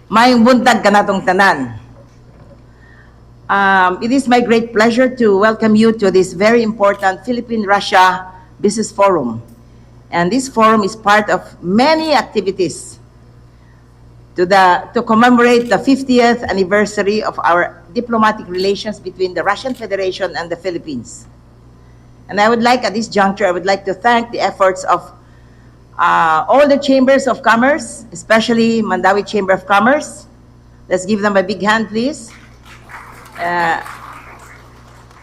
Maayong buntag kanatong tanan. It is my great pleasure to welcome you to this very important Philippine-Russia Business Forum. And this forum is part of many activities to commemorate the 50th anniversary of our diplomatic relations between the Russian Federation and the Philippines. And I would like, at this juncture, I would like to thank the efforts of all the chambers of commerce, especially Mandawi Chamber of Commerce. Let's give them a big hand, please.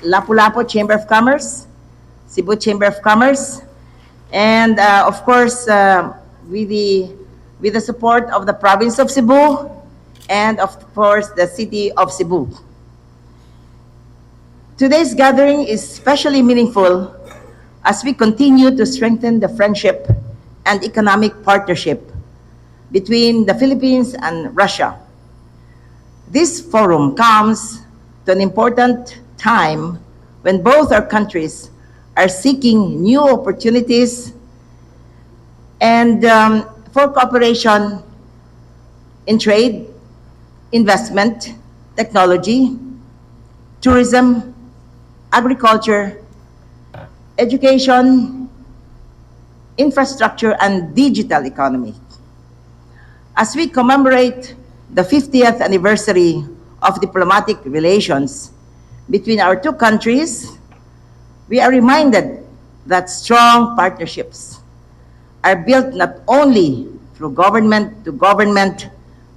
Lapu-Lapu Chamber of Commerce, Cebu Chamber of Commerce, and of course, with the support of the province of Cebu and of course the city of Cebu. Today's gathering is especially meaningful as we continue to strengthen the friendship and economic partnership between the Philippines and Russia. This forum comes to an important time when both our countries are seeking new opportunities and for cooperation in trade, investment, technology, tourism, agriculture, education, infrastructure, and digital economy. As we commemorate the 50th anniversary of diplomatic relations between our two countries, we are reminded that strong partnerships are built not only through government-to-government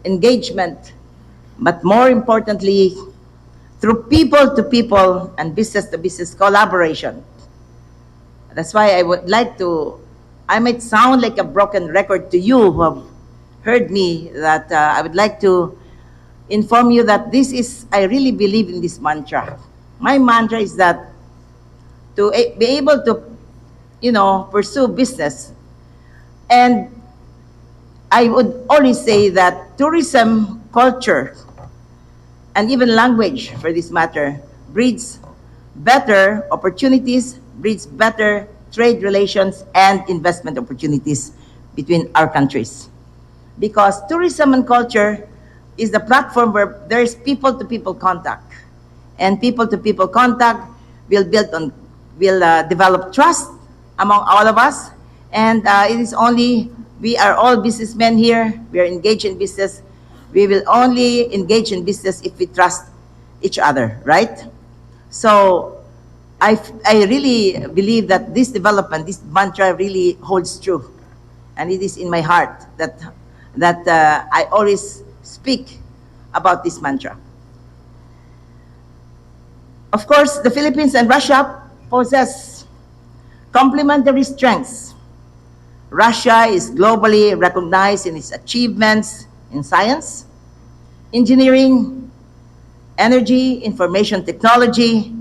engagement, but more importantly, through people-to-people and business-to-business collaboration. That's why I might sound like a broken record to you who have heard me, that I would like to inform you that I really believe in this mantra. My mantra is that to be able to, pursue business. And I would always say that tourism, culture, and even language, for this matter, breeds better opportunities, breeds better trade relations and investment opportunities between our countries. Because tourism and culture is the platform where there is people-to-people contact. And people-to-people contact will develop trust among all of us. And we are all businessmen here. We are engaged in business. We will only engage in business if we trust each other, right? So I really believe that this development, this mantra really holds true. And it is in my heart that I always speak about this mantra. Of course, the Philippines and Russia possess complementary strengths. Russia is globally recognized in its achievements in science, engineering, energy, information technology,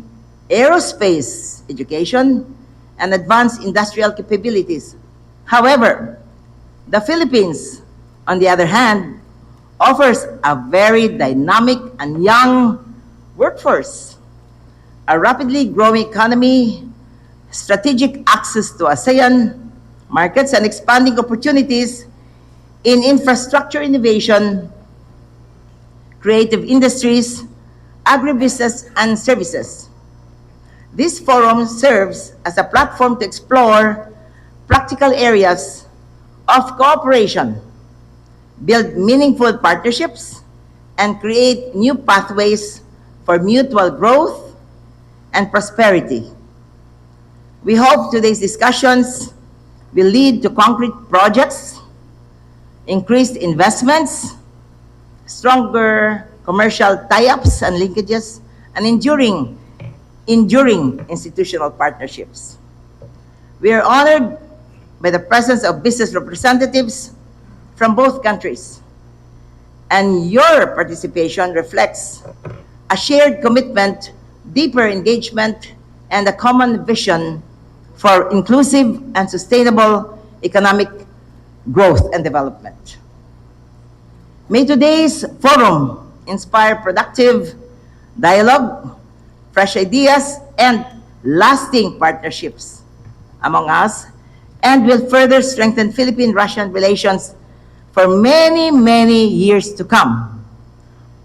aerospace education, and advanced industrial capabilities. However, the Philippines, on the other hand, offers a very dynamic and young workforce, a rapidly growing economy, strategic access to ASEAN markets, and expanding opportunities in infrastructure innovation, creative industries, agribusiness, and services. This forum serves as a platform to explore practical areas of cooperation, build meaningful partnerships, and create new pathways for mutual growth and prosperity. We hope today's discussions will lead to concrete projects, increased investments, stronger commercial tie-ups and linkages, and enduring institutional partnerships. We are honored by the presence of business representatives from both countries, and your participation reflects a shared commitment, deeper engagement, and a common vision for inclusive and sustainable economic growth and development. May today's forum inspire productive dialogue, fresh ideas, and lasting partnerships among us, and will further strengthen Philippine-Russian relations for many, many years to come.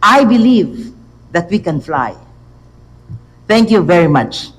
I believe that we can fly. Thank you very much.